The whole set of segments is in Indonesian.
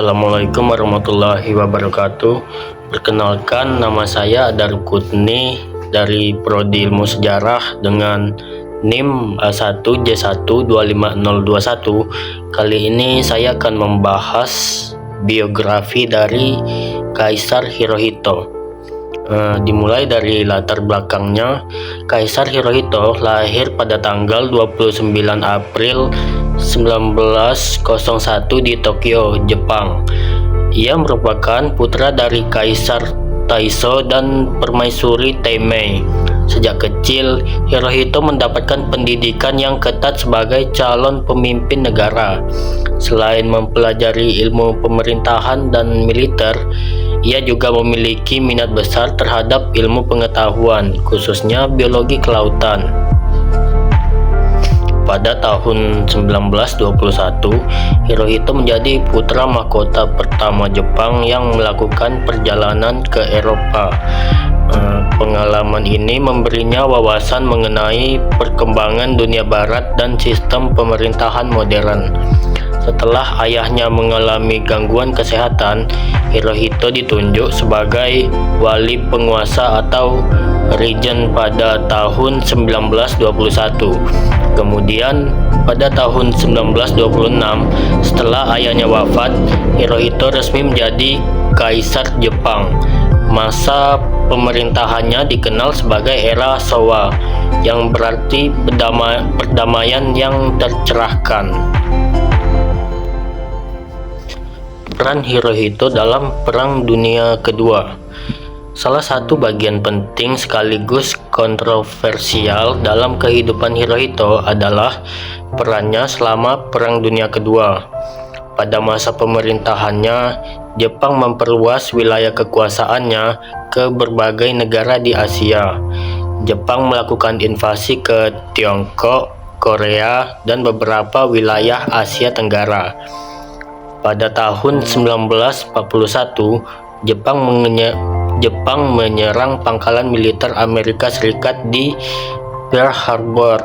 Assalamualaikum warahmatullahi wabarakatuh. Perkenalkan, nama saya Darukutni dari Prodi Ilmu Sejarah dengan NIM A1J1 25021. Kali ini saya akan membahas biografi dari Kaisar Hirohito. Dimulai dari latar belakangnya. Kaisar Hirohito lahir pada tanggal 29 April 1901 di Tokyo, Jepang. Ia merupakan putra dari Kaisar Taisho dan Permaisuri Teimei. Sejak kecil, Hirohito mendapatkan pendidikan yang ketat sebagai calon pemimpin negara. Selain mempelajari ilmu pemerintahan dan militer, ia juga memiliki minat besar terhadap ilmu pengetahuan, khususnya biologi kelautan. Pada tahun 1921, Hirohito menjadi putra mahkota pertama Jepang yang melakukan perjalanan ke Eropa. Pengalaman ini memberinya wawasan mengenai perkembangan dunia barat dan sistem pemerintahan modern. Setelah ayahnya mengalami gangguan kesehatan, Hirohito ditunjuk sebagai wali penguasa atau regent pada tahun 1921. Kemudian pada tahun 1926, setelah ayahnya wafat, Hirohito resmi menjadi Kaisar Jepang. Masa pemerintahannya dikenal sebagai era Showa, yang berarti perdamaian yang tercerahkan. Peran Hirohito dalam Perang Dunia Kedua. Salah satu bagian penting sekaligus kontroversial dalam kehidupan Hirohito adalah perannya selama Perang Dunia Kedua. Pada masa pemerintahannya, Jepang memperluas wilayah kekuasaannya ke berbagai negara di Asia. Jepang melakukan invasi ke Tiongkok, Korea, dan beberapa wilayah Asia Tenggara. Pada tahun 1941, Jepang menyerang pangkalan militer Amerika Serikat di Pearl Harbor,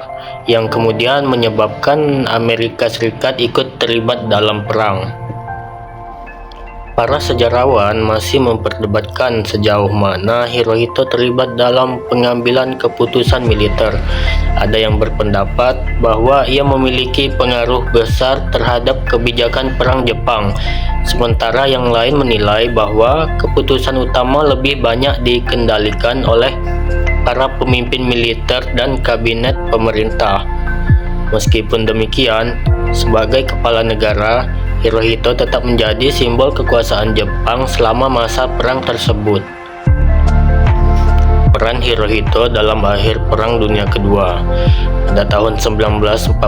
yang kemudian menyebabkan Amerika Serikat ikut terlibat dalam perang. Para sejarawan masih memperdebatkan sejauh mana Hirohito terlibat dalam pengambilan keputusan militer. Ada yang berpendapat bahwa ia memiliki pengaruh besar terhadap kebijakan perang Jepang, sementara yang lain menilai bahwa keputusan utama lebih banyak dikendalikan oleh para pemimpin militer dan kabinet pemerintah. Meskipun demikian, sebagai kepala negara, Hirohito tetap menjadi simbol kekuasaan Jepang selama masa perang tersebut. Peran Hirohito dalam akhir Perang Dunia Kedua. Pada tahun 1945,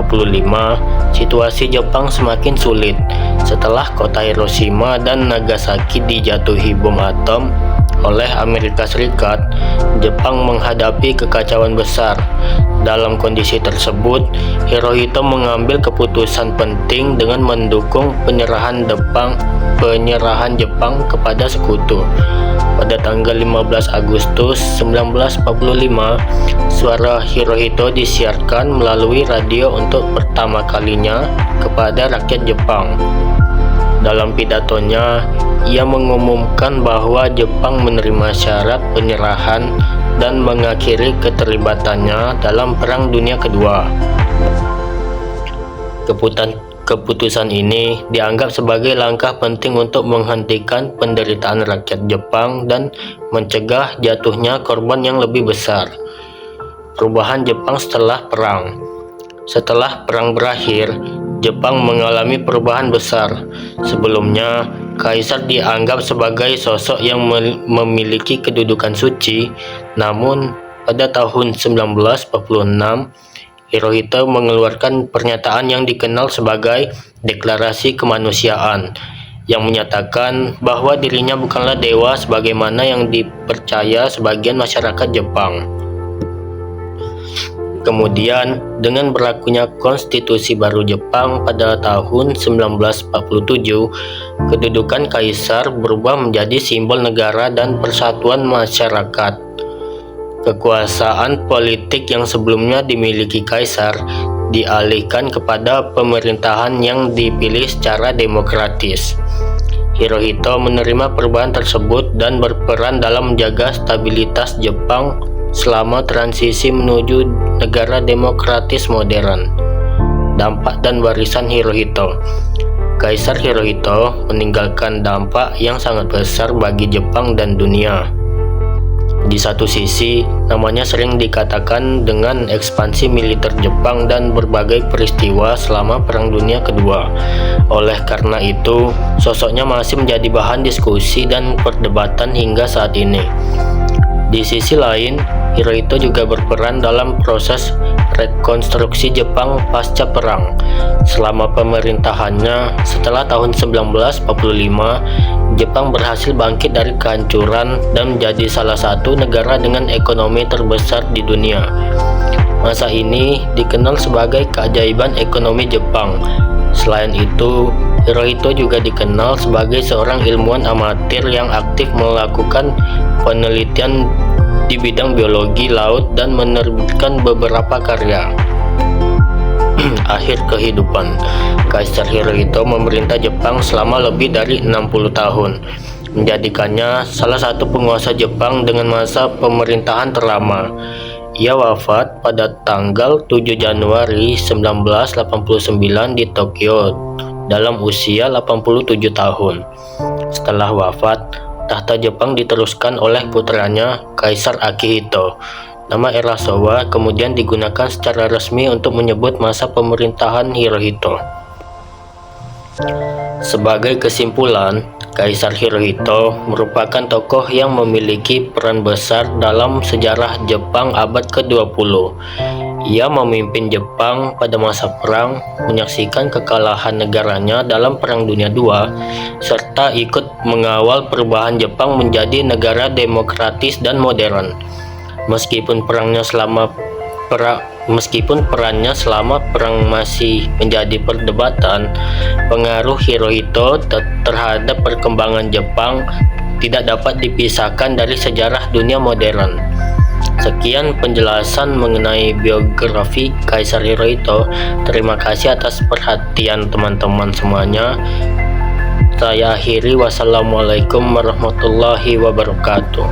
situasi Jepang semakin sulit. Setelah kota Hiroshima dan Nagasaki dijatuhi bom atom oleh Amerika Serikat, Jepang menghadapi kekacauan besar. Dalam kondisi tersebut, Hirohito mengambil keputusan penting dengan mendukung penyerahan Jepang kepada sekutu. Pada tanggal 15 Agustus 1945, suara Hirohito disiarkan melalui radio untuk pertama kalinya kepada rakyat Jepang. Dalam pidatonya, ia mengumumkan bahwa Jepang menerima syarat penyerahan dan mengakhiri keterlibatannya dalam Perang Dunia Kedua. Keputusan ini dianggap sebagai langkah penting untuk menghentikan penderitaan rakyat Jepang dan mencegah jatuhnya korban yang lebih besar. Perubahan Jepang setelah perang. Setelah perang berakhir, Jepang mengalami perubahan besar. Sebelumnya, Kaisar dianggap sebagai sosok yang memiliki kedudukan suci, namun pada tahun 1946, Hirohito mengeluarkan pernyataan yang dikenal sebagai Deklarasi Kemanusiaan, yang menyatakan bahwa dirinya bukanlah dewa sebagaimana yang dipercaya sebagian masyarakat Jepang. Kemudian, dengan berlakunya konstitusi baru Jepang pada tahun 1947, kedudukan kaisar berubah menjadi simbol negara dan persatuan masyarakat. Kekuasaan politik yang sebelumnya dimiliki kaisar dialihkan kepada pemerintahan yang dipilih secara demokratis. Hirohito menerima perubahan tersebut dan berperan dalam menjaga stabilitas Jepang selama transisi menuju negara demokratis modern. Dampak dan warisan Hirohito. Kaisar Hirohito meninggalkan dampak yang sangat besar bagi Jepang dan dunia. Di satu sisi, namanya sering dikatakan dengan ekspansi militer Jepang dan berbagai peristiwa selama Perang Dunia Kedua. Oleh karena itu, sosoknya masih menjadi bahan diskusi dan perdebatan hingga saat ini. Di sisi lain, Hirohito juga berperan dalam proses rekonstruksi Jepang pasca perang. Selama pemerintahannya, setelah tahun 1945, Jepang berhasil bangkit dari kehancuran dan menjadi salah satu negara dengan ekonomi terbesar di dunia. Masa ini dikenal sebagai keajaiban ekonomi Jepang. Selain itu, Hirohito juga dikenal sebagai seorang ilmuwan amatir yang aktif melakukan penelitian di bidang biologi laut dan menerbitkan beberapa karya. Akhir kehidupan. Kaisar Hirohito memerintah Jepang selama lebih dari 60 tahun, menjadikannya salah satu penguasa Jepang dengan masa pemerintahan terlama. Ia wafat pada tanggal 7 Januari 1989 di Tokyo dalam usia 87 tahun. Setelah wafat, tahta Jepang diteruskan oleh putranya, Kaisar Akihito. Nama era Showa kemudian digunakan secara resmi untuk menyebut masa pemerintahan Hirohito. Sebagai kesimpulan, Kaisar Hirohito merupakan tokoh yang memiliki peran besar dalam sejarah Jepang abad ke-20. Ia memimpin Jepang pada masa perang, menyaksikan kekalahan negaranya dalam Perang Dunia II, serta ikut mengawal perubahan Jepang menjadi negara demokratis dan modern. Meskipun perannya selama perang masih menjadi perdebatan, pengaruh Hirohito terhadap perkembangan Jepang tidak dapat dipisahkan dari sejarah dunia modern. Sekian penjelasan mengenai biografi Kaisar Hirohito. Terima kasih atas perhatian teman-teman semuanya. Saya akhiri, wassalamualaikum warahmatullahi wabarakatuh.